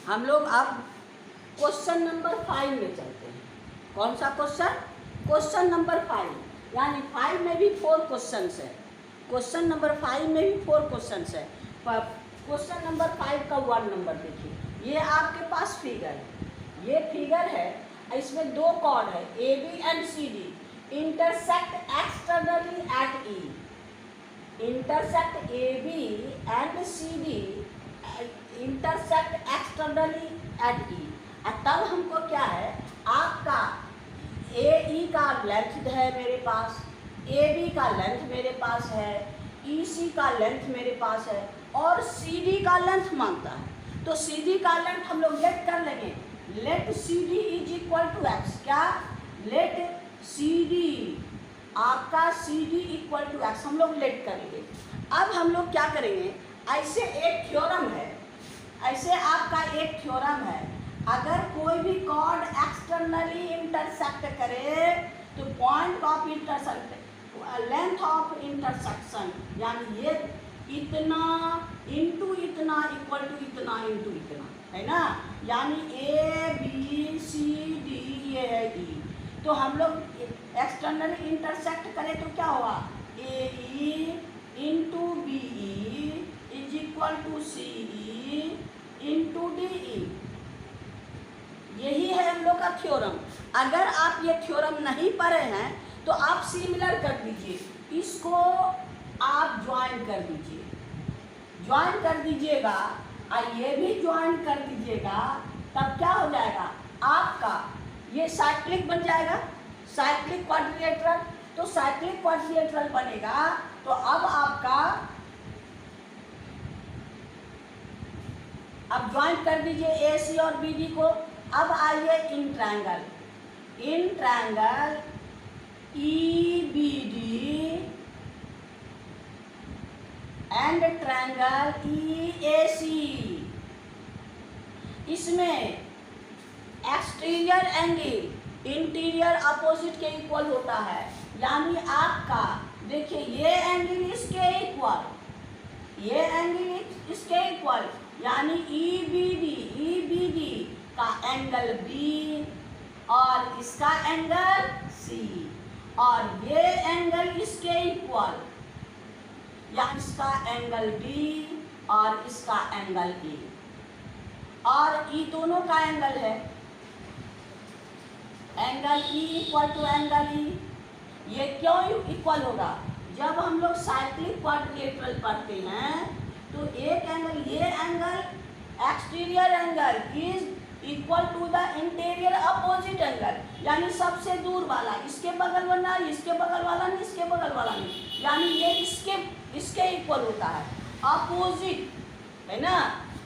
हम लोग अब क्वेश्चन नंबर 5 में चलते हैं। कौन सा क्वेश्चन? Question number 5। यानी 5 में भी 4 क्वेश्चंस है। क्वेश्चन नंबर 5 में भी 4 क्वेश्चंस है। क्वेश्चन नंबर 5 का 1 नंबर देखिए। ये आपके पास फिगर है, ये फिगर है, इसमें 2 कॉर्ड है A B and C D, intersect externally at E. Intersect A B and C D intersect externally at E. तब हमको क्या है, आपका ए ई का लेंथ है मेरे पास, ए बी का लेंथ मेरे पास है, ई सी का लेंथ मेरे पास है और सी डी का लेंथ मांगता है। तो सी डी का लेंथ हम लोग लेट कर लेंगे। Let C D is equal to X. क्या? लेट सी डी, आपका C D equal to X हम लोग लेट करेंगे। अब हम लोग क्या करेंगे, ऐसे एक थ्योरम है, ऐसे आपका एक थ्योरम है, अगर कोई भी कॉर्ड एक्सटर्नली इंटरसेक्ट करे तो point of intersect, length of intersection, यानी ये इतना इंटू इतना इक्वल टू इतना इंटू इतना, है ना। यानी ए बी सी डी ये है ई। तो हम लोग एक्सटर्नली इंटरसेक्ट करें तो क्या हुआ, A E into B E is equal to C E into D E. यही है हम लोग का थ्योरम। अगर आप ये थ्योरम नहीं पढ़े हैं तो आप सिमिलर कर दीजिए, इसको आप ज्वाइन कर दीजिए, ज्वाइन कर दीजिएगा और ये भी ज्वाइन कर दीजिएगा, तब क्या हो जाएगा आपका ये साइक्लिक बन जाएगा, साइक्लिक क्वाड्रिलेटरल। तो साइक्लिक क्वाड्रिलेटरल बनेगा तो अब आपका, अब ज्वाइन कर दीजिए ए सी और बी डी को। अब आइए in triangle, in triangle E B D and triangle E A C, इसमें एक्सटीरियर एंगल इंटीरियर अपोजिट के इक्वल होता है। यानी आपका देखिए ये एंगल इसके इक्वल, ये एंगल इसके इक्वल, यानी ई बी डी का एंगल बी और इसका एंगल सी, और ये एंगल इसके इक्वल, या इसका एंगल डी और इसका एंगल ई, और ई दोनों का एंगल है, angle E equal to angle E. ये क्यों इक्वल होगा, जब हम लोग साइक्लिक क्वाड्रिलेटरल पढ़ते हैं तो एक एंगल, ये angle exterior angle is equal to the interior opposite angle, यानी सबसे दूर वाला, इसके बगल वाला, इसके बगल वाला नहीं, इसके बगल वाला नहीं, यानी ये इसके इक्वल होता है, अपोजिट, है ना।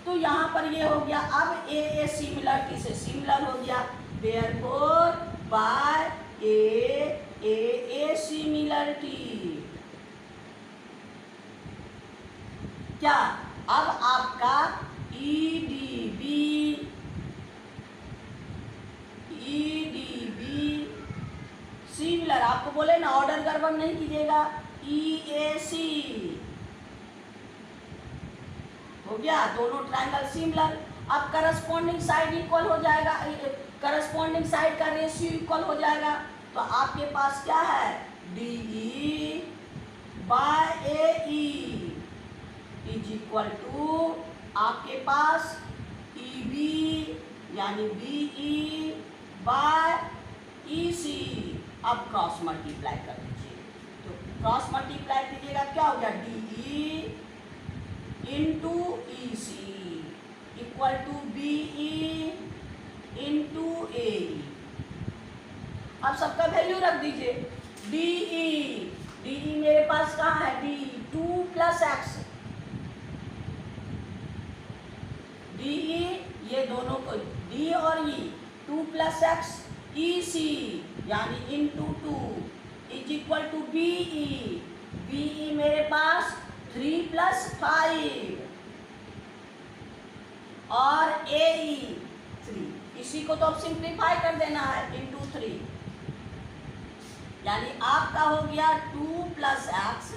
तो यहाँ पर ये हो गया। अब ए सिमिलरिटी से सिमिलर हो गया, देयरफॉर बाय ए सिमिलरिटी क्या, अब आपका ई डी बी सिमिलर, आपको बोले ना ऑर्डर गड़बड़ नहीं कीजिएगा, ई ए सी हो गया, दोनों ट्रायंगल सिमिलर। अब करस्पॉन्डिंग साइड इक्वल हो जाएगा, करस्पॉन्डिंग साइड का रेशियो इक्वल हो जाएगा। तो आपके पास क्या है, D E by A E is equal to आपके पास ई बी यानी B E by E C. अब क्रॉस मल्टीप्लाई कर दीजिए, तो क्रॉस मल्टीप्लाई कीजिएगा, क्या हो गया, D E into E C equal to B E into A. अब सबका वैल्यू रख दीजिए, डी ई मेरे पास कहाँ है, D 2 plus x, D E ये दोनों को डी और ई 2 प्लस एक्स ई सी यानी into 2 is equal to B E मेरे पास 3 प्लस 5 और ए ई 3, इसी को तो अब सिंप्लीफाई कर देना है, इंटू 3, यानी आपका हो गया 2 plus x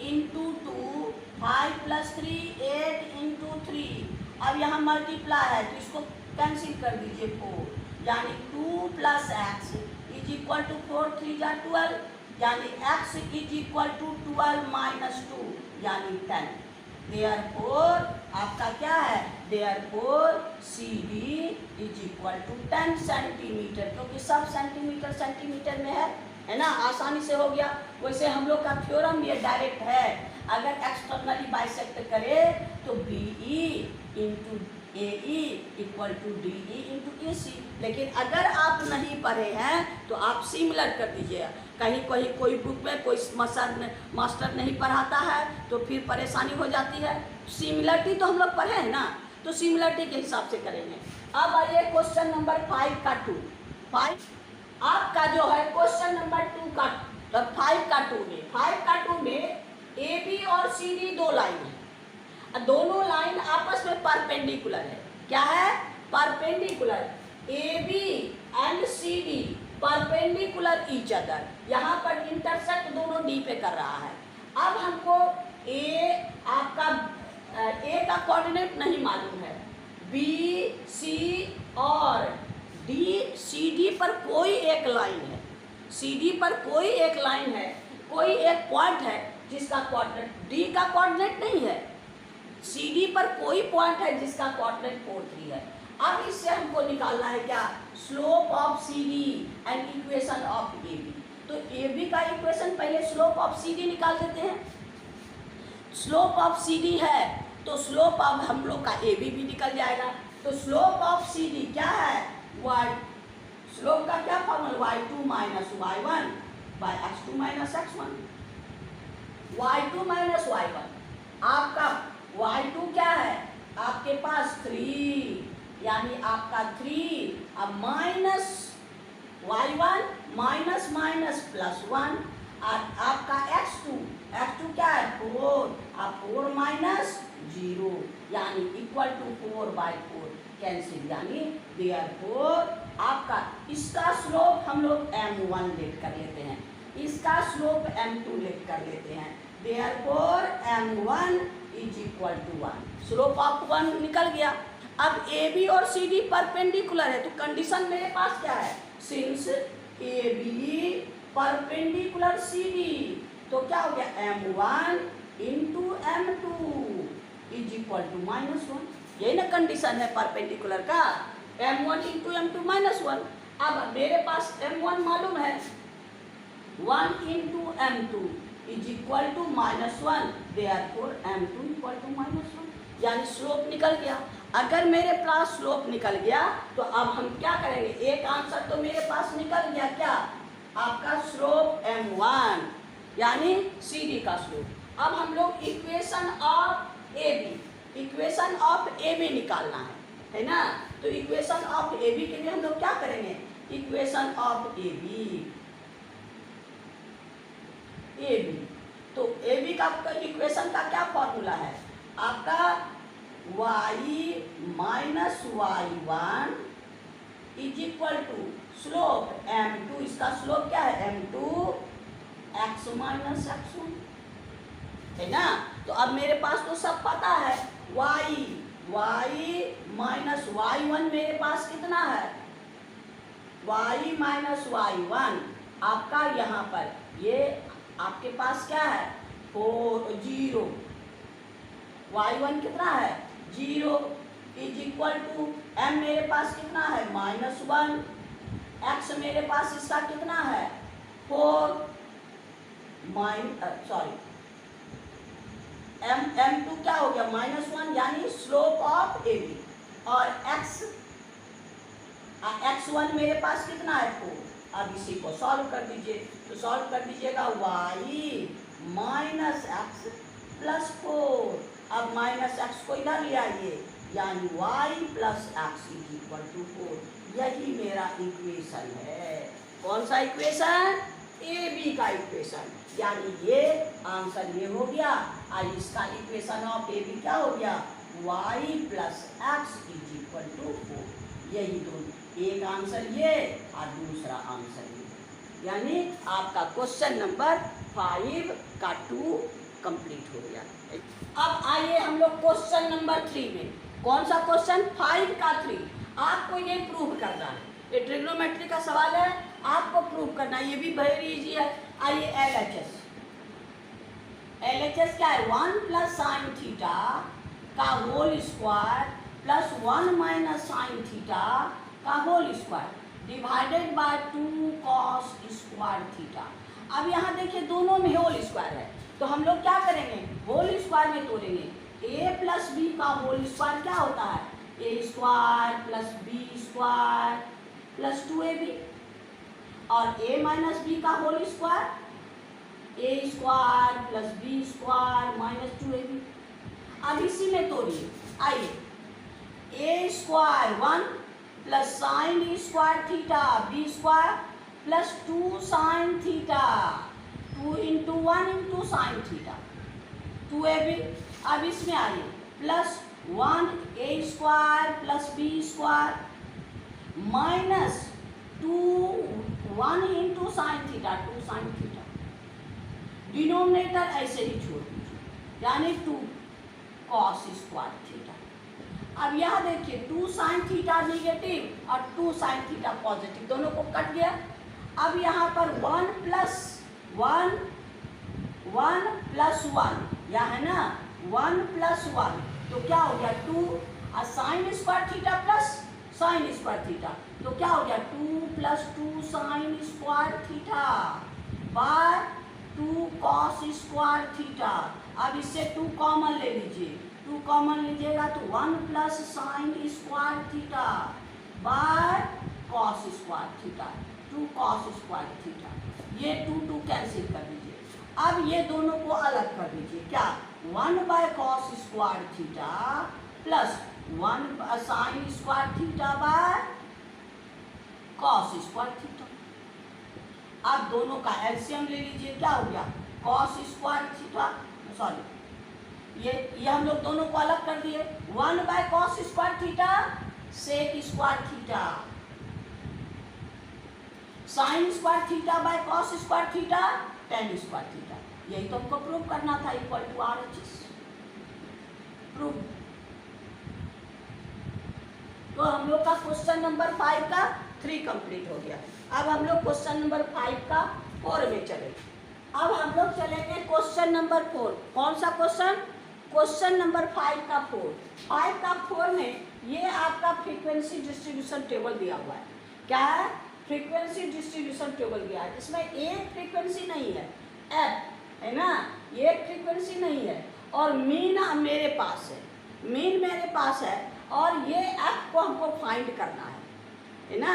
into 2, 5 plus 3 8 into 3 अब यहाँ मल्टीप्लाई है तो इसको कैंसिल कर दीजिए 4, यानी 2 plus x is equal to 4 3 जा 12, यानी x is equal to 12 minus 2 यानी 10। देयरफॉर आपका क्या है, therefore CD is equal to 10 centimetre, क्योंकि सब सेंटीमीटर सेंटीमीटर में है ना, आसानी से हो गया। वैसे हम लोग का थ्योरम ये डायरेक्ट है, अगर एक्सटर्नली बाइसेक्ट करे तो BE into AE equal to DE into AC। लेकिन अगर आप नहीं पढ़े हैं तो आप सिमिलर कर दीजिएगा। कहीं कहीं कोई बुक में कोई मास्टर नहीं पढ़ाता है तो फिर परेशानी हो जाती है। सिमिलरिटी तो हम लोग पढ़े हैं ना, तो सिमिलरिटी के हिसाब से करेंगे। अब आइए क्वेश्चन नंबर 5 का 2। 5 आपका जो है क्वेश्चन नंबर 2 का 5 का 2 में 5 का 2 में AB और CD दो लाइन है, दोनों लाइन आपस में परपेंडिकुलर है। क्या है, perpendicular. AB and CD perpendicular each other, यहाँ पर इंटरसेक्ट दोनों D पे कर रहा है। अब हमको आपका A का कोऑर्डिनेट नहीं मालूम है, B C और D CD पर कोई एक लाइन है, CD पर कोई एक लाइन है, कोई एक पॉइंट है जिसका कोऑर्डिनेट D का कोऑर्डिनेट नहीं है, CD पर कोई पॉइंट है जिसका कोऑर्डिनेट 4 3 है। अब इससे हमको निकालना है क्या, slope of CD and equation of AB। तो AB का इक्वेशन पहले स्लोप ऑफ CD निकाल देते हैं। स्लोप ऑफ CD है तो स्लोप ऑफ हम लोग का AB भी निकल जाएगा। तो स्लोप ऑफ CD क्या है, y, स्लोप का क्या formula, y2 minus y1 by x2 minus x1। y2 minus y1, आपका y2 क्या है, आपके पास 3, यानी आपका 3, अब minus y1 minus minus plus 1, और आपका x2 क्या है 4, अब 4 माइनस 0 यानी इक्वल टू 4/4 कैंसिल, यानी देयरफॉर आपका इसका स्लोप हम लोग m1 लेट कर लेते हैं, इसका स्लोप m2 लेट कर लेते हैं। Therefore m1 is equal to 1, slope of 1 निकल गया। अब AB और CD परपेंडिकुलर है तो कंडीशन मेरे पास क्या है, सिंस AB परपेंडिकुलर CD, तो क्या हो गया m1 into m2 is equal to -1, यही ना कंडीशन है परपेंडिकुलर का, m1 इंटू m2 -1। अब मेरे पास m1 मालूम है, 1 into m2 is equal to -1, therefore m2 equal to -1, यानी स्लोप निकल गया। अगर मेरे पास स्लोप निकल गया तो अब हम क्या करेंगे, एक आंसर तो मेरे पास निकल गया, क्या, आपका स्लोप m1 यानी CD का स्लोप। अब हम लोग इक्वेशन ऑफ AB निकालना है ना, तो इक्वेशन ऑफ AB के लिए हम लोग क्या करेंगे, इक्वेशन ऑफ AB, तो AB का इक्वेशन का क्या फॉर्मूला है, आपका y minus y1 is equal to slope m2, इसका स्लोप क्या है m2 x माइनस x1, है ना। तो अब मेरे पास तो सब पता है, y माइनस y1 मेरे पास कितना है, y माइनस y1 आपका यहाँ पर ये आपके पास क्या है 0, y1 कितना है 0 इज इक्वल टू m मेरे पास कितना है -1, x मेरे पास इसका कितना है 4 m2 क्या हो गया -1, यानी स्लोप ऑफ AB, और x1 मेरे पास कितना है 4। अब इसी को सॉल्व कर दीजिए, तो सॉल्व कर दीजिएगा y माइनस x प्लस 4, अब माइनस x को इधर ले आइए, यानी y plus x is equal to 4, यही मेरा इक्वेशन है। कौन सा इक्वेशन, AB का इक्वेशन, यानी ये आंसर ये हो गया, और इसका इक्वेशन ऑफ AB क्या हो गया, y plus x is equal to 4, यही दोनों, एक आंसर ये और दूसरा आंसर ये, यानी आपका क्वेश्चन नंबर 5 का 2 कंप्लीट हो गया। अब आइए हम लोग क्वेश्चन नंबर 3 में। कौन सा क्वेश्चन? 5 का 3। आपको ये प्रूव करना है, ये ट्रिग्नोमेट्री का सवाल है, आपको प्रूव करना है, ये भी वेरी इजी है। आइए LHS, LHS क्या है? 1 प्लस साइन थीटा का whole square plus 1 minus sine theta का whole square divided by 2 cos square theta. अब यहाँ देखिए दोनों में होल स्क्वायर है, तो हम लोग क्या करेंगे? होल स्क्वायर में तोड़ेंगे। a प्लस बी का होल स्क्वायर क्या होता है? a square plus B square plus 2ab, और a माइनस बी का whole square a square plus B square minus 2ab। अब इसी में तोड़िए, आइए a square 1 plus sine square theta B square plus 2 sine theta, 2 into 1 into sine theta 2ab। अब इसमें आइए plus 1 a square plus B square minus 2 1 into sine theta 2 sine theta. Denominator ऐसे ही छोड़ दीजिए, यानी 2 कॉस स्क्वायर थीटा। अब यहाँ देखिए 2 साइन थीटा निगेटिव और 2 साइन थीटा पॉजिटिव, दोनों को कट गया। अब यहाँ पर 1 प्लस 1 या है ना 1 प्लस 1, तो क्या हो गया 2, और sign square theta plus sine square theta, तो क्या हो गया 2 plus 2 sign square theta bye 2 cos square theta. अब इससे 2 कॉमन ले लीजिए, 2 कॉमन लीजिएगा तो 1 plus sine square theta by cos square theta, 2 cos square theta. ये 2 कैंसिल कर दीजिए। अब ये दोनों को अलग कर दीजिए, क्या 1 by cos square theta plus 1 sign square theta by cos square theta. अब दोनों का एलसीएम ले लीजिए, क्या हो गया कॉस स्क्वायर थीटा, सॉरी ये हम लोग दोनों को अलग कर दिए। 1 by cos square theta sec square theta, sine square theta by cos square theta tan square theta. यही तो हमको प्रूव करना था, इक्वल टू RHS प्रूव। तो हम लोग का क्वेश्चन नंबर 5 का 3 कंप्लीट हो गया। अब हम लोग क्वेश्चन नंबर 5 का 4 में चले। अब हम लोग चलेंगे क्वेश्चन नंबर 4। कौन सा क्वेश्चन? क्वेश्चन नंबर 5 का 4। 5 का 4 में ये आपका फ्रीक्वेंसी डिस्ट्रीब्यूशन टेबल दिया हुआ है। क्या है? फ्रीक्वेंसी डिस्ट्रीब्यूशन टेबल दिया है। इसमें एक फ्रीक्वेंसी नहीं है, एफ है ना, एक फ्रीक्वेंसी नहीं है, और मीन मेरे पास है, मीन मेरे पास है, और ये एफ को हमको फाइंड करना है ना,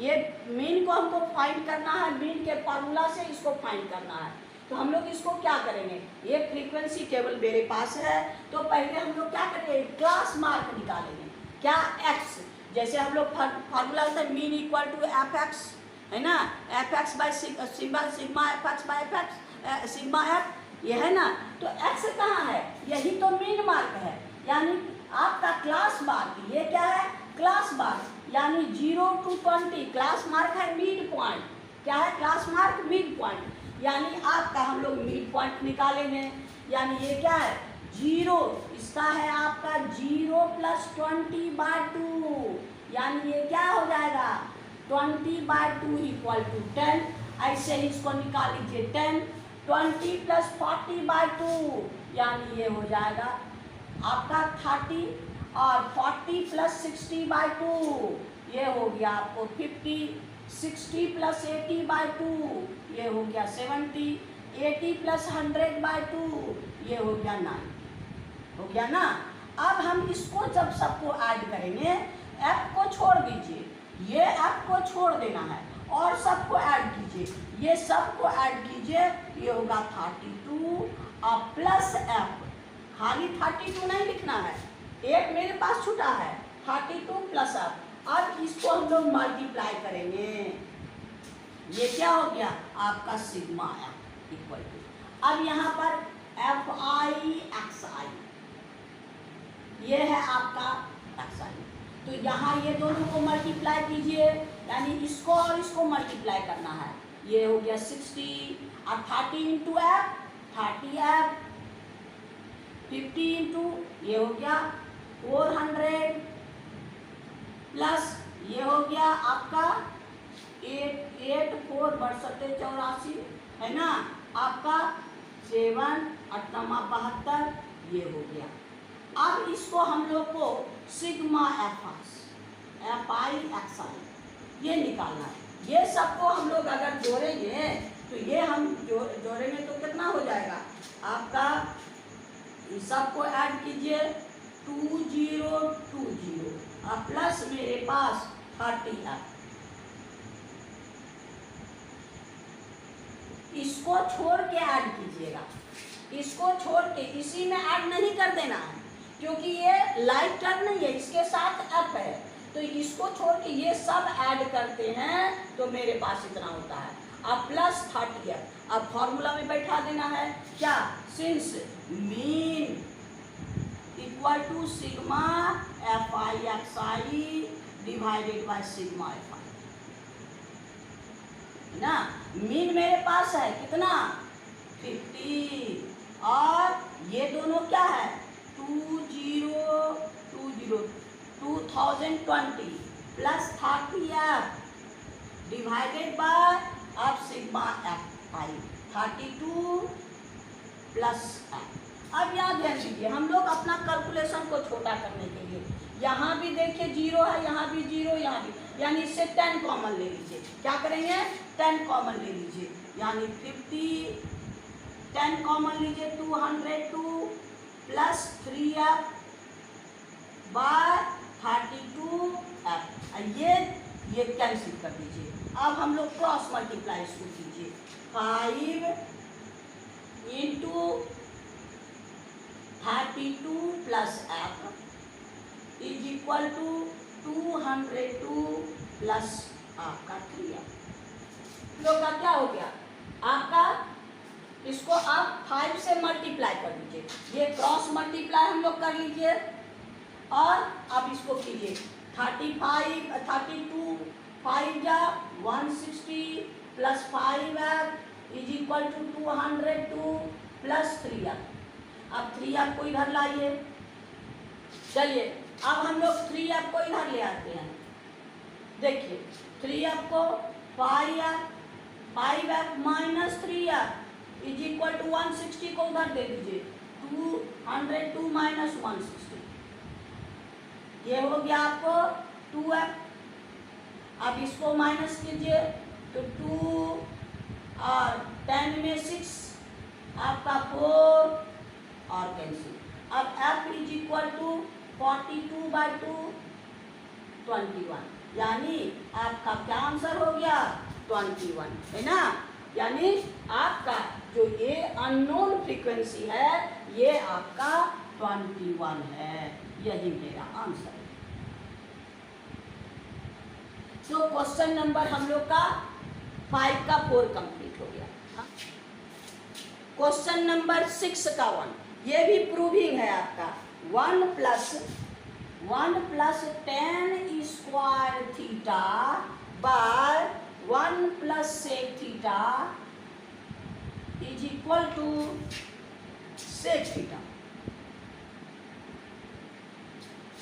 ये मीन को हमको फाइंड करना है, मीन के फार्मूला से इसको फाइंड करना है। तो हम लोग इसको क्या करेंगे? ये फ्रीक्वेंसी टेबल मेरे पास है, तो पहले हम लोग क्या करेंगे? क्लास मार्क निकालेंगे। क्या? एक्स, जैसे हम लोग फार्मूला होता है mean equal to F X, है ना, F X by sigma F X by F X sigma F, ये है ना। तो एक्स कहाँ है? यही तो मीन मार्क है, यानी आपका क्लास मार्क। ये क्या है? क्लास मार्क, यानी 0 to 20 क्लास मार्क है मिड पॉइंट। क्या है क्लास मार्क? मिड पॉइंट, यानी आपका हम लोग मिड पॉइंट निकालेंगे। यानी ये क्या है? 0, इसका है आपका 0 प्लस 20/2, यानी ये क्या हो जाएगा? 20/2 इक्वल टू 10। ऐसे ही इसको निकाल लीजिए 10। 20 प्लस 40/2, यानी ये हो जाएगा आपका 30, और 40 प्लस 60/2, ये हो गया आपको 50। 60 प्लस 80/2, ये हो गया 70। 80 प्लस 100/2, ये हो गया 9। हो गया ना। अब हम इसको जब सबको ऐड करेंगे, एफ को छोड़ दीजिए, ये एफ को छोड़ देना है, और सबको ऐड कीजिए, ये सबको ऐड कीजिए, ये होगा 32 और प्लस एफ। खाली 32 नहीं लिखना है, एक मेरे पास छूटा है, 32 प्लस एफ। अब इसको हम लोग मल्टीप्लाई करेंगे, ये क्या हो गया? आपका सिग्मा एफ इक्वल टू, अब यहाँ पर एफ आई एक्स आई, ये है आपका एक्स आई। तो यहाँ ये दोनों को मल्टीप्लाई कीजिए, यानी इसको और इसको मल्टीप्लाई करना है। ये हो गया 60, और 30 इंटू एफ 30 एफ, 50 इंटू ये हो गया 400 प्लस ये हो गया आपका 84 है ना, आपका 7 8 72 ये हो गया। अब इसको हम लोग को सिग्मा एफ आई एक्स आई ये निकालना है। ये सबको हम लोग अगर जोड़ेंगे तो ये हम जोड़ेंगे तो कितना हो जाएगा आपका, सबको ऐड कीजिए 2020 और प्लस मेरे पास 30 है। इसको छोड़ के ऐड कीजिएगा, इसको छोड़ के इसी में ऐड नहीं कर देना है क्योंकि ये लाइक टर्म नहीं है, इसके साथ अप है, तो इसको छोड़ के ये सब ऐड करते हैं तो मेरे पास इतना होता है। अब प्लस 30 है, अब फॉर्मूला में बैठा देना है क्या, since mean equal to sigma F I X I divided by sigma F I ना। मीन मेरे पास है कितना 50 और ये दोनों क्या है 2020 प्लस 30 एफ डिवाइडेड बाय अब सिग्मा एफ आई 32 प्लस एफ। अब यहाँ ध्यान दीजिए, हम लोग अपना कैलकुलेशन को छोटा करने के लिए यहाँ भी देखिए 0 है, यहाँ भी 0, यहाँ भी, यानी इससे 10 कॉमन ले लीजिए। क्या करेंगे 10 कॉमन ले लीजिए, यानी 50 10 कॉमन लीजिए 202 प्लस 3f बाय 32f, ये कैंसिल कर दीजिए। अब हम लोग क्रॉस मल्टीप्लाई इसको कीजिए 5 इंटू 32 plus f is equal to 202 plus आपका 3f। लोग का क्या हो गया आपका, इसको आप 5 से मल्टीप्लाई कर दीजिए, ये क्रॉस मल्टीप्लाई हम लोग कर लीजिए और अब इसको कीजिए 32 5 जा 160 plus 5f is equal to 202 plus 3f। अब 3f को इधर लाइए, चलिए अब हम लोग 3f को इधर ले आते हैं। देखिए 3f को 5f minus 3f is equal to 160 को उधर दे दीजिए 202 माइनस 160, ये हो गया आपको 2f। अब इसको माइनस कीजिए तो 2 और 10 में 6 आपका 4 और कैंसिल। अब f इज इक्वल टू 42/2 21, यानी आपका क्या आंसर हो गया 21 है ना। यानी आपका जो ये अननोन फ्रीक्वेंसी है ये आपका 21 है, यही मेरा आंसर है। तो क्वेश्चन नंबर हम लोग का 5 का 4 कंप्लीट हो गया। क्वेश्चन नंबर 6 का 1, ये भी प्रूविंग है आपका 1 plus 10 square theta by 1 plus sec theta is equal to sec theta,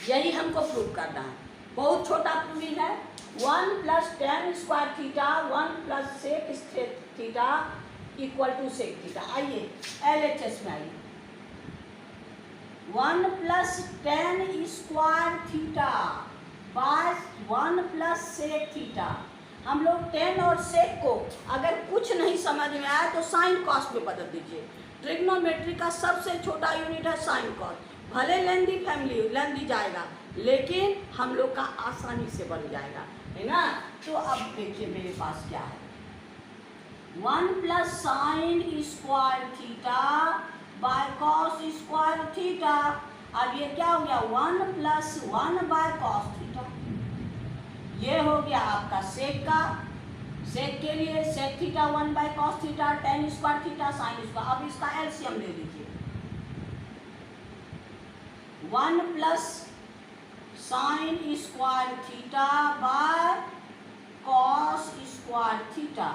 यही हमको प्रूव करना है। बहुत छोटा प्रूविंग है, 1 plus 10 square theta 1 plus sec theta equal to sec theta. आइए LHS में आइए, 1 plus 10 square theta by 1 plus sec theta. हम लोग 10 और सेक को अगर कुछ नहीं समझ में आया तो साइन कॉस में बदल दीजिए। ट्रिग्नोमेट्री का सबसे छोटा यूनिट है साइन कॉस, भले लेंदी जाएगा लेकिन हम लोग का आसानी से बन जाएगा, है ना। तो अब देखिए मेरे पास क्या है, 1 plus sine square theta by cos square theta. अब ये क्या हो गया 1 प्लस 1 बाय कॉस थीटा, ये हो गया आपका सेक का। सेक के लिए sec theta 1 by cos theta 10 square theta sine square. अब इसका एलसीएम ले लीजिए, 1 plus sine square theta by cos square theta.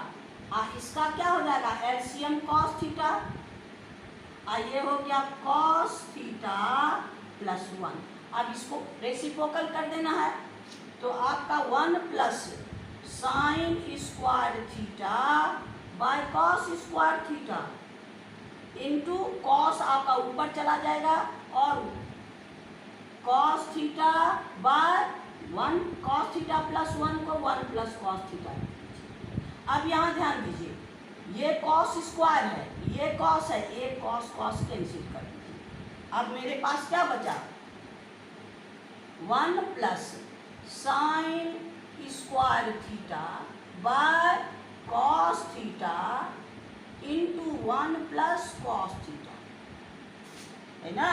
इसका क्या हो जाएगा एलसीएम कॉस थीटा, ये हो गया कॉस थीटा प्लस 1। अब इसको रेसिप्रोकल कर देना है, तो आपका 1 plus sine square theta by cos square theta into cos आपका ऊपर चला जाएगा और cos theta by 1 cos theta plus 1 को 1 प्लस कॉस थीटा। अब यहाँ ध्यान दीजिए, ये कॉस स्क्वायर है, ये कॉस है, एक कॉस कॉस कैंसिल कर दीजिए। अब मेरे पास क्या बचा, 1 plus sine square theta by cos theta into 1 plus cos theta, है ना।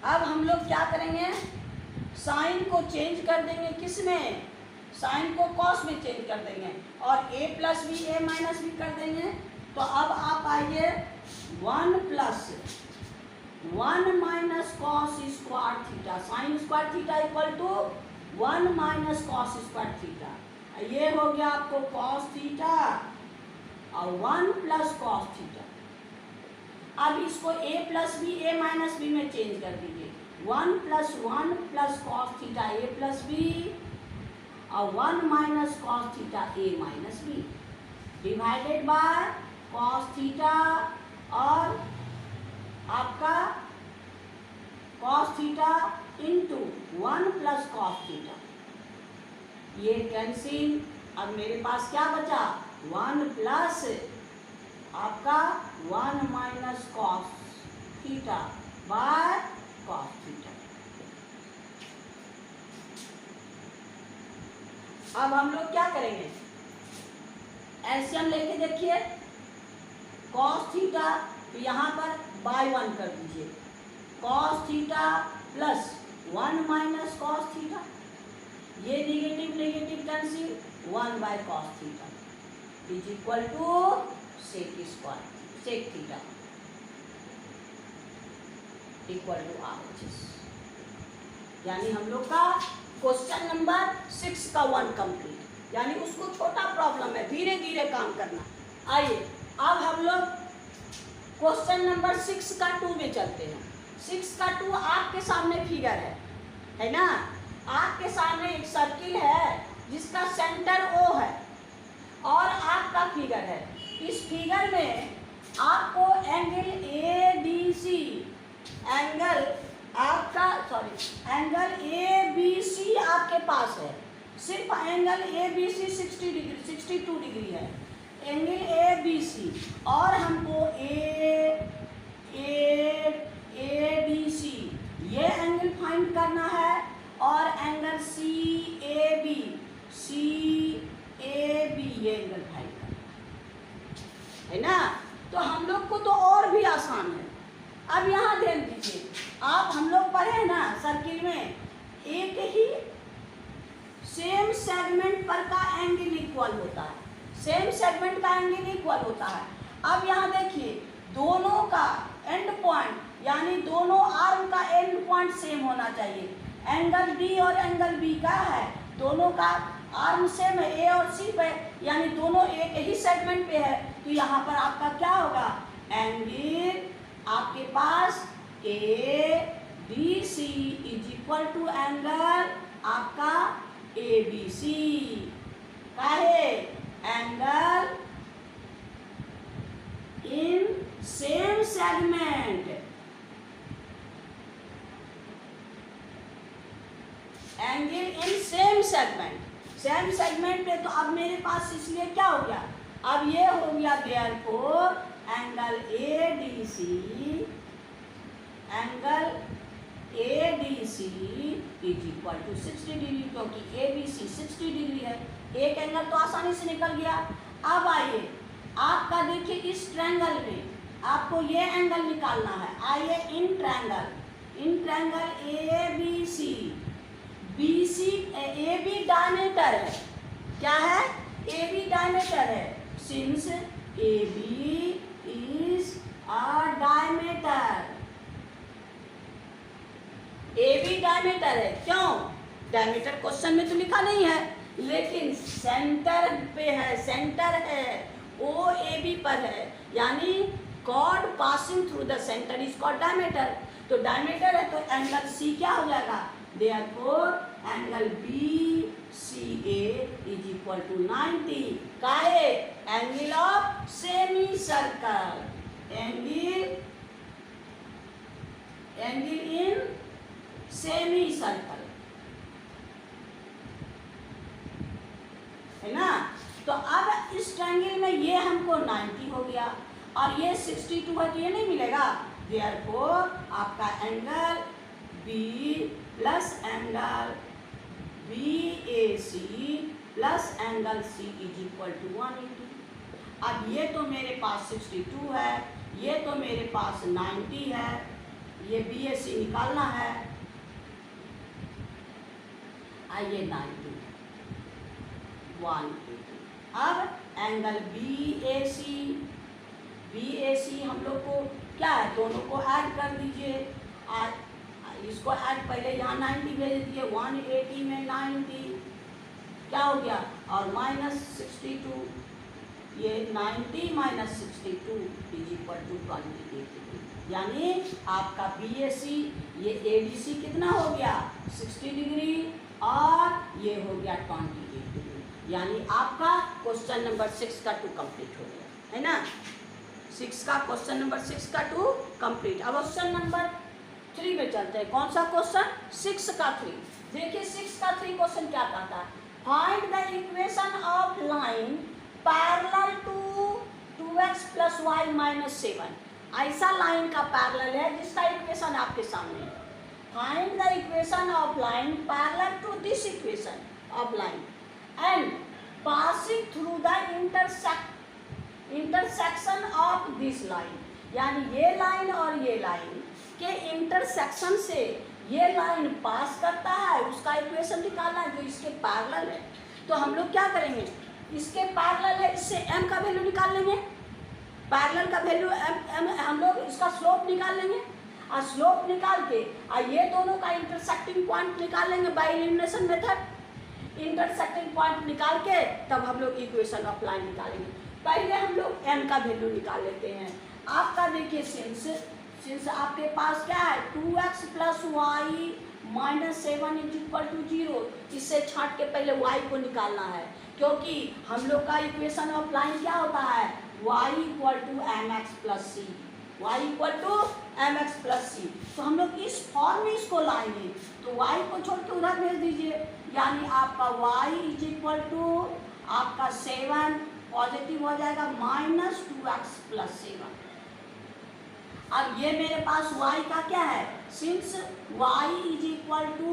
अब हम लोग क्या करेंगे, साइन को चेंज कर देंगे, किस में, साइन को कॉस में चेंज कर देंगे और a plus B A minus B कर देंगे। तो अब आप आइए 1 plus 1 minus cos square theta sine square theta equal to 1 minus cos square theta, ये हो गया आपको कॉस थीटा और 1 प्लस कॉस थीटा। अब इसको a plus B A minus B में चेंज कर दीजिए, 1 plus cos theta a plus B और 1 minus cos theta a minus B divided by cos theta और आपका cos theta into 1 plus cos theta, ये cancel. अब मेरे पास क्या बचा, 1 प्लस आपका 1 minus cos theta by cos theta. अब हम लोग क्या करेंगे, एलसीएम लेके देखिए, कॉस थीटा तो यहाँ पर बाय 1 कर दीजिए, cos theta plus 1 minus cos theta, ये negative negative cancel, 1 by cos theta is equal to sec square sec theta equal to RHS। यानी हम लोग का क्वेश्चन नंबर 6 का 1 कंप्लीट, यानी उसको छोटा प्रॉब्लम है, धीरे धीरे काम करना। आइए अब हम लोग क्वेश्चन नंबर 6 का 2 में चलते हैं। 6 का 2 आपके सामने फिगर है ना, आपके सामने एक सर्किल है जिसका सेंटर O है और आपका फिगर है। इस फिगर में आपको एंगल ABC एंगल ABC आपके पास है, सिर्फ एंगल ABC 62 डिग्री है, एंगल ABC और हमको ADC ये एंगल फाइंड करना है और एंगल CAB ये एंगल फाइंड करना है ना। तो हम लोग को तो और भी आसान है। अब यहाँ ध्यान दीजिए, आप हम लोग पढ़े ना सर्किल में, एक ही सेम सेगमेंट पर का एंगल इक्वल होता है, सेम सेगमेंट का एंगल इक्वल होता है। अब यहाँ देखिए, दोनों का एंड पॉइंट यानी दोनों आर्म का एंड पॉइंट सेम होना चाहिए। एंगल D और एंगल B का है, दोनों का आर्म सेम है, A और C पे, यानी दोनों एक ही सेगमेंट पे है। तो यहाँ पर आपका क्या होगा, एंगल आपके पास ADC is equal to angle आपका ABC का है, angle in same segment, angle in same segment, same segment पे। तो अब मेरे पास इसलिए क्या हो गया, अब ये हो गया therefore angle ADC is equal to 60 degree, क्योंकि ABC 60 डिग्री है। एक एंगल तो आसानी से निकल गया। अब आइए आपका देखिए, इस ट्रायंगल में आपको ये एंगल निकालना है। आइए in triangle ABC, AB diameter है, क्या है, AB डायमीटर है, since AB is a diameter, AB diameter है। क्यों, डायमीटर क्वेश्चन में तो लिखा नहीं है, लेकिन सेंटर पे है, सेंटर है, OAB पर है, यानी chord passing through the centre is called diameter. तो डायमीटर है तो एंगल सी क्या हो जाएगा, therefore angle B C A is equal to 90। काहे, angle of semi circle, angle in semi circle, है ना। तो अब इस ट्रायंगल में ये हमको 90 हो गया और ये 62 है तो ये नहीं मिलेगा, देयरफॉर आपका angle B plus angle B A C plus angle C is equal to 180। अब ये तो मेरे पास 62 है, ये तो मेरे पास 90 है, ये बी ए सी निकालना है, आइए 90 180। अब एंगल बी ए सी हम लोग को क्या है, दोनों को ऐड कर दीजिए, इसको ऐड पहले यहाँ 90 भेज दीजिए, 180 में 90 क्या हो गया और माइनस 62, ये 90 माइनस 62 इज इक्वल टू 28, यानी आपका बी ए सी ये ए डी सी कितना हो गया 60 डिग्री और ये हो गया 28 डिग्री, यानी आपका क्वेश्चन नंबर 6 का 2 कंप्लीट हो गया, है ना। 6 का क्वेश्चन नंबर 6 का 2 कंप्लीट। अब क्वेश्चन नंबर 3 में चलते हैं। कौन सा क्वेश्चन, 6 का 3। देखिए 6 का 3 क्वेश्चन क्या कहता है, find the equation of line parallel to 2x plus y minus 7। ऐसा लाइन का पैरेलल है जिसका इक्वेशन आपके सामने है। Find the equation of line parallel to this equation of line and passing through the intersection of this line, यानी ये line और ये लाइन के इंटरसेक्शन से ये लाइन पास करता है, उसका इक्वेशन निकालना है जो इसके पैरेलल है। तो हम लोग क्या करेंगे, इसके पैरेलल है, इससे m का वैल्यू निकाल लेंगे, पैरेलल का वैल्यू m हम लोग इसका स्लोप निकाल लेंगे और स्लोप निकाल के और ये दोनों का इंटरसेक्टिंग पॉइंट निकाल लेंगे by elimination method. Intersecting point निकाल के तब हम लोग इक्वेशन ऑफ लाइन निकालेंगे। पहले हम लोग m का वैल्यू निकाल लेते हैं। आपका देखिए सिंस आपके पास क्या है 2x plus Y minus 7 is equal to 0, इससे छाट के पहले y को निकालना है, क्योंकि हम लोग का इक्वेशन ऑफ लाइन क्या होता है y equal to M X plus C, y equal to M X plus C. तो हम लोग इस फॉर्म में इसको लाएंगे, तो y को छोड़ के उधर भेज दीजिए, यानी आपका y इज इक्वल टू आपका 7 पॉजिटिव हो जाएगा माइनस 2x प्लस 7। अब ये मेरे पास y का क्या है, since y is equal to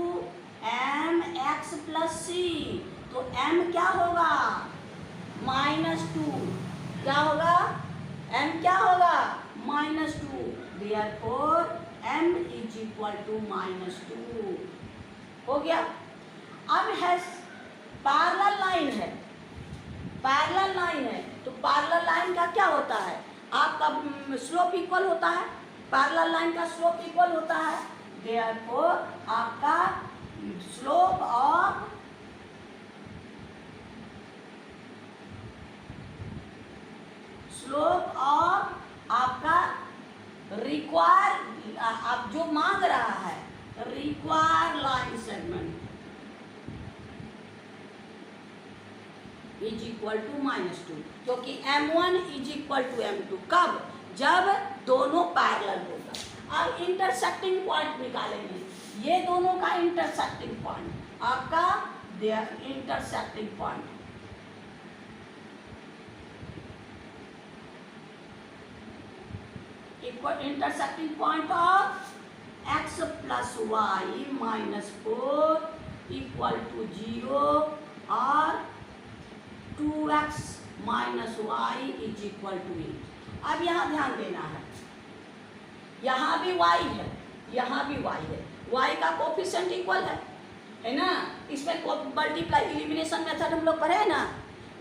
M X plus C, तो m क्या होगा -2, क्या होगा m क्या होगा -2, therefore m is equal to -2 हो गया। अब है पैरेलल लाइन है, पैरेलल लाइन है तो पैरेलल लाइन का क्या होता है, आपका स्लोप इक्वल होता है, पैरेलल लाइन का स्लोप इक्वल होता है, देयरफॉर आपका स्लोप ऑफ आपका रिक्वायर, आप जो मांग रहा है require line segment is equal to -2, क्योंकि m1 is equal to m2 कब, जब दोनों पैरेलल होगा। अब इंटरसेक्टिंग पॉइंट निकालेंगे, ये दोनों का इंटरसेक्टिंग पॉइंट आपका intersecting point equal intersecting point of x plus Y minus 4 equal to 0 और 2x minus Y is equal to 8। अब यहाँ ध्यान देना है, यहाँ भी y है, यहाँ भी y है, y का कोफिशिएंट इक्वल है ना। इसमें मल्टीप्लाई एलिमिनेशन मेथड हम लोग पढ़े हैं ना,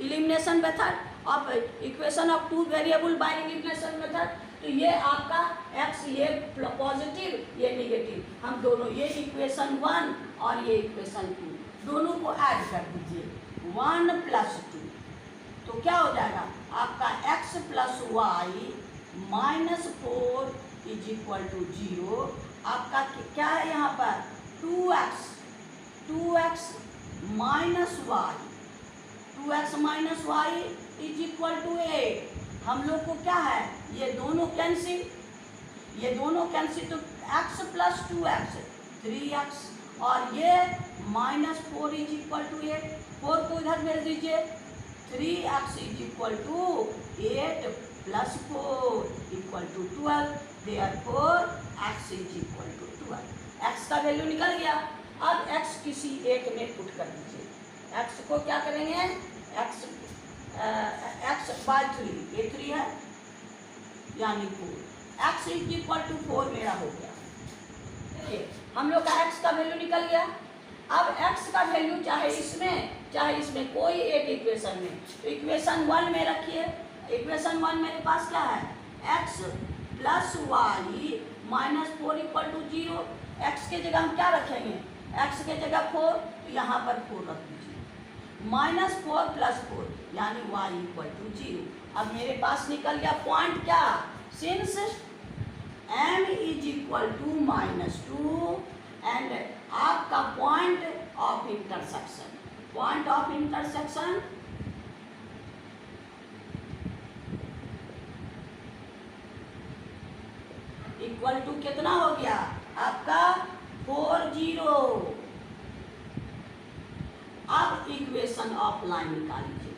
elimination method of equation of 2 variable by elimination method. तो ये आपका x, ये पॉजिटिव ये नेगेटिव, हम दोनों ये इक्वेशन 1 और ये इक्वेशन 2 दोनों को ऐड कर दीजिए, 1 प्लस 2 तो क्या हो जाएगा आपका x plus Y minus 4 is equal to 0 पर 2x minus Y, 2x minus Y is equal to 8। हम लोग को क्या है, ये दोनों कैंसिल, तो x प्लस 2x 3x, और ये माइनस 4 इज इक्वल टू 8, 4 को इधर भेज दीजिए, 3x is equal to 8 plus 4 equal to 12, therefore x is equal to 12। x का वैल्यू निकल गया। अब x किसी एक में पुट कर दीजिए, x को क्या करेंगे, x बाय 3, ये 3 है यानी 4, x इज इक्वल टू 4 मेरा हो गया। देखिए हम लोग का x का वैल्यू निकल गया। अब x का वैल्यू चाहे इसमें कोई एक इक्वेशन में, तो इक्वेशन 1 में रखिए। इक्वेशन 1 मेरे पास क्या है, x plus Y minus 4 equal to 0। x के जगह हम क्या रखेंगे, x के जगह 4, तो यहाँ पर 4 रख दीजिए, माइनस 4 प्लस 4 यानी y इक्वल टू 0। अब मेरे पास निकल गया पॉइंट क्या, since m is equal to -2 and आपका point of intersection, equal to कितना हो गया आपका 40। अब इक्वेशन ऑफ लाइन निकाल लीजिए।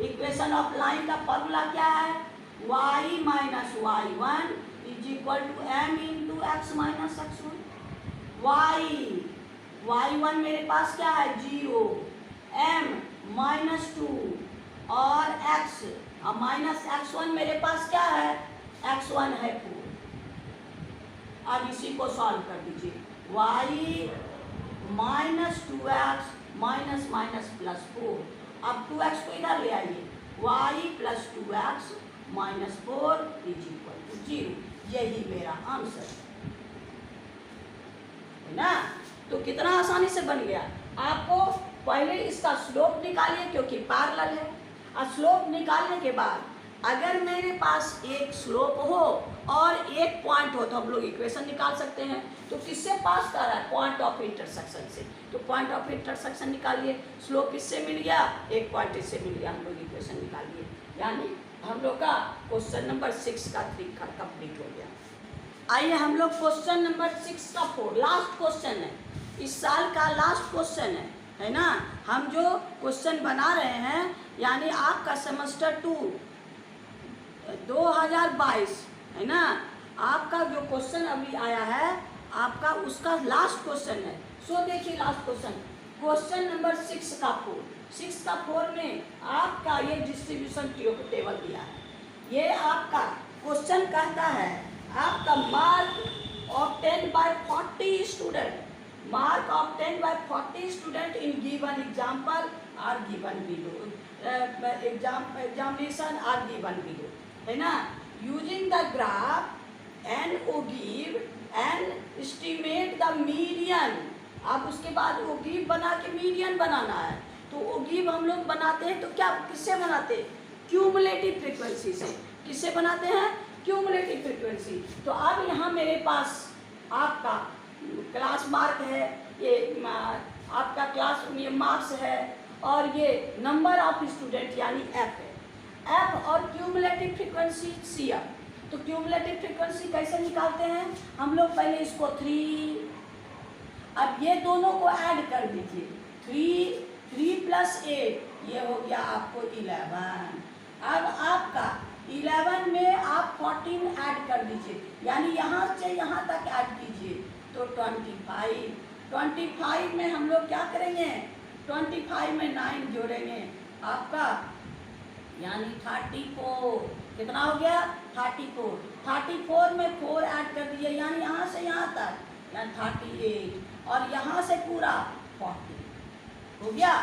इक्वेशन ऑफ लाइन का फॉर्मूला क्या है, y minus y1 is equal to m into X minus x1। y1 मेरे पास क्या है 0, m -2 और x माइनस x1 मेरे पास क्या है, x1 है 4। अब इसी को सॉल्व कर दीजिए, y minus 2x minus minus plus 4, अब 2x को इधर ले आइए, y plus 2x minus 4 is equal to 0। यही मेरा आंसर है ना। तो कितना आसानी से बन गया। आपको पहले इसका स्लोप निकालिए क्योंकि पैरेलल है, और स्लोप निकालने के बाद अगर मेरे पास एक स्लोप हो और एक पॉइंट हो तो हम लोग इक्वेशन निकाल सकते हैं। तो किससे पास कर रहा है, पॉइंट ऑफ इंटरसेक्शन से, तो पॉइंट ऑफ इंटरसेक्शन निकालिए। स्लोप इससे मिल गया, एक पॉइंट इससे मिल गया, हम लोग इक्वेशन निकालिए। यानी हम लोग का क्वेश्चन नंबर 6 का तरीका कंप्लीट हो गया। आइए हम लोग क्वेश्चन नंबर 6 का 4 लास्ट क्वेश्चन है, इस साल का लास्ट क्वेश्चन है ना। हम जो क्वेश्चन बना रहे हैं यानी आपका सेमेस्टर 2 2022 है ना, आपका जो क्वेश्चन अभी आया है आपका उसका लास्ट क्वेश्चन है। सो देखिए लास्ट क्वेश्चन नंबर 6 का 4 में आपका ये डिस्ट्रीब्यूशन टेबल दिया है। ये आपका क्वेश्चन कहता है आपका mark of 10 by 40 student, mark of 10 by 40 student in given example are given below, examination are given below, है ना। Using the graph and ogive and estimate the median. अब उसके बाद ओगिव बना के मीडियन बनाना है। तो ओगिव हम लोग बनाते हैं तो क्या किससे बनाते हैं, क्यूमुलेटिव फ्रीक्वेंसी से। किससे बनाते हैं, क्यूमुलेटिव फ्रीक्वेंसी। तो अब यहाँ मेरे पास आपका क्लास मार्क है, ये आपका क्लास ये मार्क्स है, और ये नंबर ऑफ स्टूडेंट यानी एफ है, एफ और क्यूमुलेटिव फ्रीक्वेंसी सी एफ। तो क्यूमुलेटिव फ्रीक्वेंसी कैसे निकालते हैं हम लोग, पहले इसको 3, अब ये दोनों को ऐड कर दीजिए, 3 प्लस 8 ये हो गया आपको 11। अब आपका 11 में आप 14 ऐड कर दीजिए, यानी यहाँ से यहाँ तक ऐड कीजिए तो 25 में हम लोग क्या करेंगे, 25 में 9 जोड़ेंगे आपका यानी 34। कितना हो गया 34 में 4 ऐड कर दिए यानी यहाँ से यहाँ तक यानी 38, और यहाँ से पूरा 40 हो गया।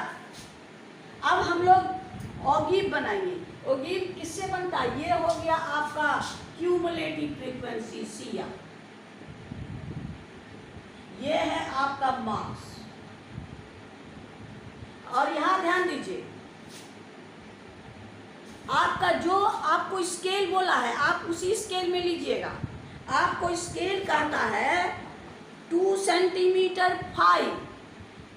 अब हम लोग ओगिव बनाएंगे। ओगिव किससे बनता है, ये हो गया आपका क्यूमुलेटिव फ्रीक्वेंसी सी एफ, ये है आपका मार्क्स। और यहाँ ध्यान दीजिए आपका जो आपको स्केल बोला है आप उसी स्केल में लीजिएगा। आपको स्केल कहता है 2 सेंटीमीटर 5,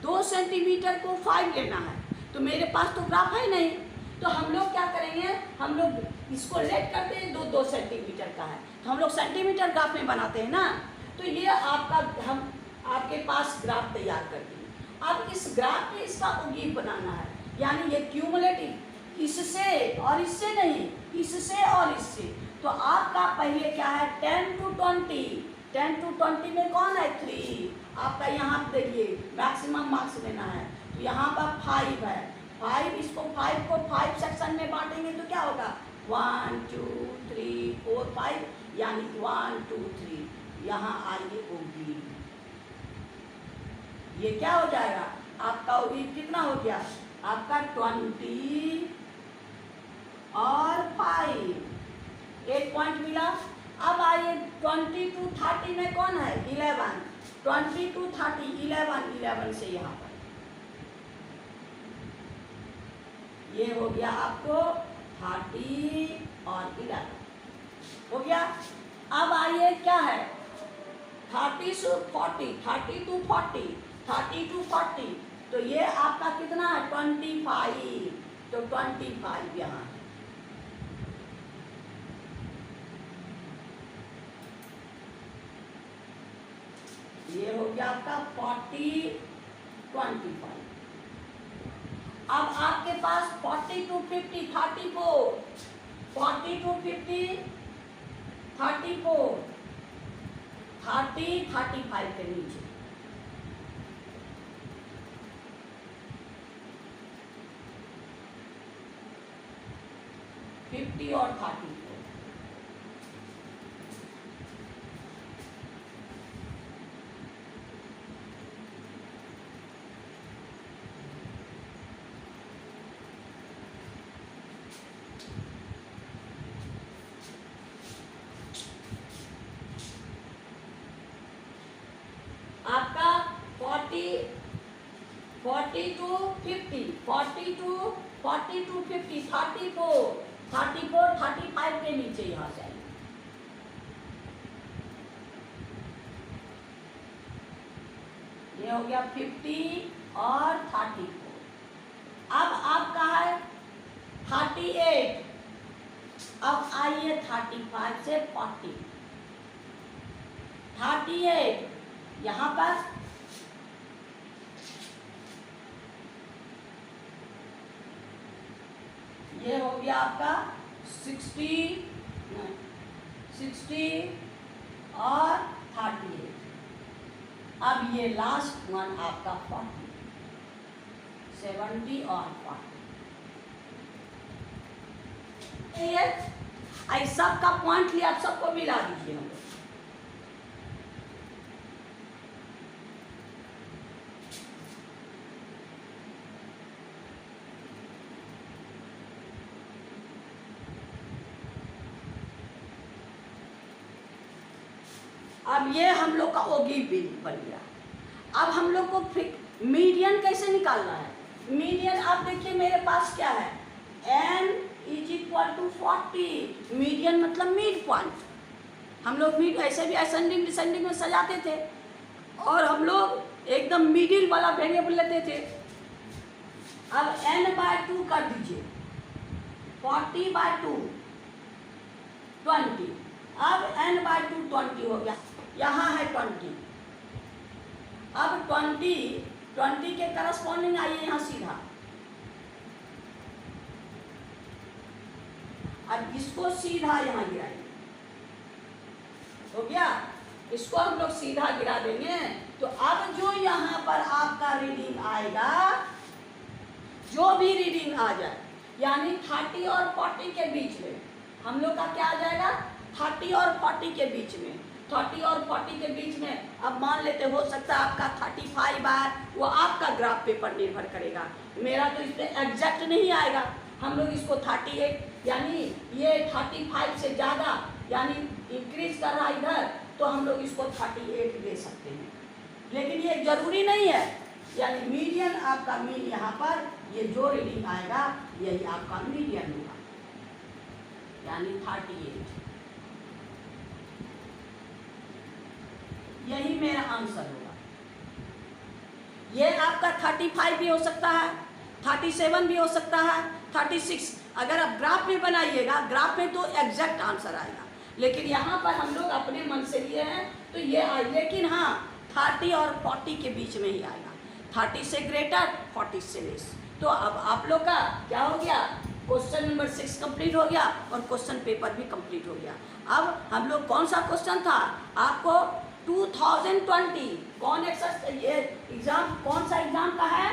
2 सेंटीमीटर को 5 लेना है। तो मेरे पास तो ग्राफ है नहीं, तो हम लोग क्या करेंगे, हम लोग इसको लेट करते हैं 2 सेंटीमीटर का है तो हम लोग सेंटीमीटर ग्राफ में बनाते हैं ना। तो ये आपका हम आपके पास ग्राफ तैयार कर दिए। अब इस ग्राफ में इसका उगीव बनाना है, यानी ये क्यूमुलेटिव, इससे और इससे नहीं, इससे और इससे। तो आपका पहले क्या है 10 to 20, 10 to 20 में कौन है 3। आपका यहाँ देखिए मैक्सिमम मार्क्स लेना है, तो यहाँ पर 5 है। 5 इसको 5 को 5 सेक्शन में बांटेंगे तो क्या होगा 1 2 3 4 5, यानी 1 2 3। यहाँ आइए ओगी, ये क्या हो जाएगा आपका ओगी कितना हो गया आपका 20 और 5, 8 पॉइंट मिला। अब आइए 20 to 30 में कौन है 11, 20 to 30 11 से यहाँ पर ये हो गया आपको 30 और 11 हो गया। अब आइए क्या है 30 to 40, 30 to 40, 30 to 40, तो ये आपका कितना है 25, तो 25 यहाँ ये हो गया आपका 40 25। अब आपके पास 40 to 50 34, 40 to 50 34, 30 35 के नीचे। फिफ्टी और 30 आपका 40 to 50, 40 to 50, 34 35 के नीचे यहाँ से आइए। ये हो गया 50 और 34। अब आपका है 38। अब आइए 35 से 40, 38 यहाँ पर ये हो गया आपका 60 और 38। अब ये लास्ट वन आपका 40, 70 और 40। ये ऐसा का पॉइंट लिया, आप सबको मिला दीजिए हम लोग। अब ये हम लोग का ओगी बन गया। अब हम लोग को मीडियन कैसे निकालना है। मीडियन आप देखिए मेरे पास क्या है n = 40। मीडियन मतलब मिड पॉइंट। हम लोग मिड ऐसे भी असेंडिंग डिसेंडिंग में सजाते थे और हम लोग एकदम मिडिल वाला वेरिएबल लेते थे। अब n/2 कर दीजिए, 40/2 20। अब n/2 20 हो गया, यहाँ है 20। अब 20 के करस्पॉन्डिंग आइए यहाँ सीधा। अब इसको सीधा यहाँ गिराइए, हो गया। इसको हम लोग सीधा गिरा देंगे तो अब जो यहाँ पर आपका रीडिंग आएगा, जो भी रीडिंग आ जाए, यानी 30 और 40 के बीच में हम लोग का क्या आ जाएगा 30 और 40 के बीच में। 30 और 40 के बीच में अब मान लेते हो सकता है आपका 35 है, वो आपका ग्राफ पेपर निर्भर करेगा। मेरा तो इसमें एग्जैक्ट नहीं आएगा। हम लोग इसको 38 यानी ये 35 से ज़्यादा यानी इंक्रीज कर रहा इधर, तो हम लोग इसको 38 दे सकते हैं, लेकिन ये जरूरी नहीं है। यानी मीडियन आपका मीन यहाँ पर ये जो रीडिंग आएगा यही आपका मीडियन होगा। यानी 38। यही मेरा आंसर होगा। ये आपका 35 भी हो सकता है, 37 भी हो सकता है, 36। अगर आप ग्राफ में बनाइएगा, ग्राफ में तो एग्जैक्ट आंसर आएगा, लेकिन यहाँ पर हम लोग अपने मन से लिए हैं तो ये आए। लेकिन हाँ, 30 और 40 के बीच में ही आएगा, 30 से ग्रेटर, 40 से लेस। तो अब आप लोग का क्या हो गया, क्वेश्चन नंबर 6 कंप्लीट हो गया और क्वेश्चन पेपर भी कंप्लीट हो गया। अब हम लोग कौन सा क्वेश्चन था, आपको 2020 कौन ये एग्जाम, कौन सा एग्जाम का है,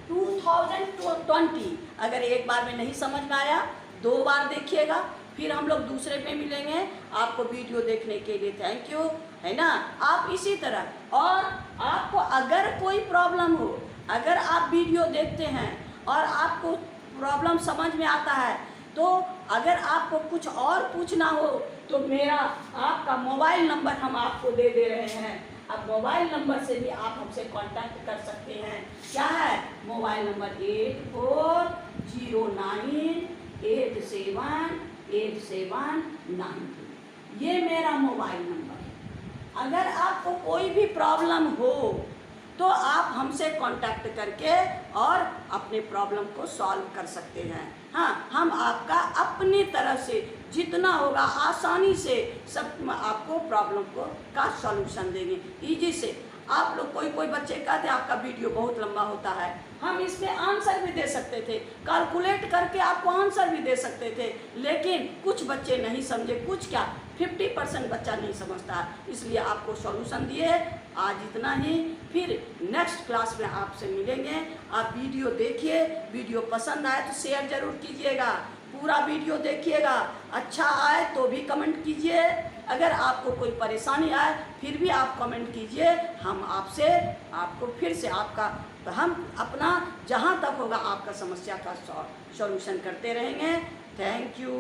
2020। अगर एक बार में नहीं समझ में आया, 2 बार देखिएगा, फिर हम लोग दूसरे पे मिलेंगे। आपको वीडियो देखने के लिए थैंक यू, है ना। आप इसी तरह, और आपको अगर कोई प्रॉब्लम हो, अगर आप वीडियो देखते हैं और आपको प्रॉब्लम समझ में आता है, तो अगर आपको कुछ और पूछना हो तो मेरा आपका मोबाइल नंबर हम आपको दे दे रहे हैं। अब मोबाइल नंबर से भी आप हमसे कांटेक्ट कर सकते हैं। क्या है मोबाइल नंबर, 8409878792। ये मेरा मोबाइल नंबर है। अगर आपको कोई भी प्रॉब्लम हो तो आप हमसे कांटेक्ट करके और अपने प्रॉब्लम को सॉल्व कर सकते हैं। हाँ, हम आपका अपनी तरफ से जितना होगा आसानी से सब आपको प्रॉब्लम का सॉल्यूशन देंगे, इजी से। आप लोग कोई बच्चे कहते हैं आपका वीडियो बहुत लंबा होता है, हम इसमें आंसर भी दे सकते थे, कैलकुलेट करके आपको आंसर भी दे सकते थे, लेकिन कुछ बच्चे नहीं समझे, कुछ क्या 50% बच्चा नहीं समझता, इसलिए आपको सॉल्यूशन दिए। आज इतना ही, फिर नेक्स्ट क्लास में आपसे मिलेंगे। आप वीडियो देखिए, वीडियो पसंद आए तो शेयर जरूर कीजिएगा, पूरा वीडियो देखिएगा, अच्छा आए तो भी कमेंट कीजिए, अगर आपको कोई परेशानी आए फिर भी आप कमेंट कीजिए। हम आपको फिर से हम अपना जहाँ तक होगा आपका समस्या का सॉल्यूशन करते रहेंगे। Thank you.